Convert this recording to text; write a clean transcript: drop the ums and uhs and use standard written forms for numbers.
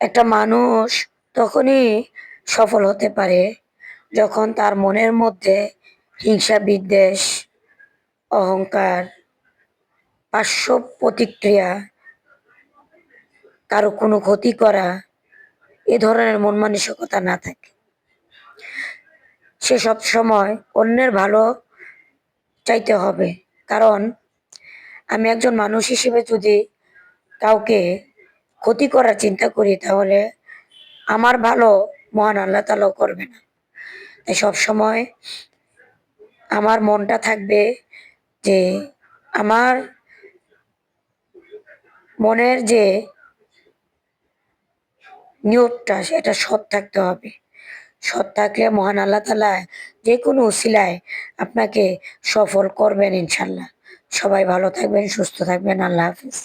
একটা মানুষ তখনই সফল হতে পারে যখন তার মনের মধ্যে হিংসা, বিদ্বেষ, অহংকার, পার্শ্ব প্রতিক্রিয়া, কারো কোনো ক্ষতি করা এ ধরনের মন মানসিকতা না থাকে। সে সব সময় অন্যের ভালো চাইতে হবে। কারণ আমি একজন মানুষ হিসেবে যদি কাউকে ক্ষতি করার চিন্তা করি, তাহলে আমার ভালো মহান আল্লাহ তাআলাও করবে না। তাই সবসময় আমার মনটা থাকবে যে আমার মনের যে নিয়তটা সেটা সৎ থাকতে হবে। সৎ থাকলে মহান আল্লাহ তাআলা যে কোনো উসিলায় আপনাকে সফল করবেন ইনশাল্লাহ। সবাই ভালো থাকবেন, সুস্থ থাকবেন। আল্লাহ হাফিজ।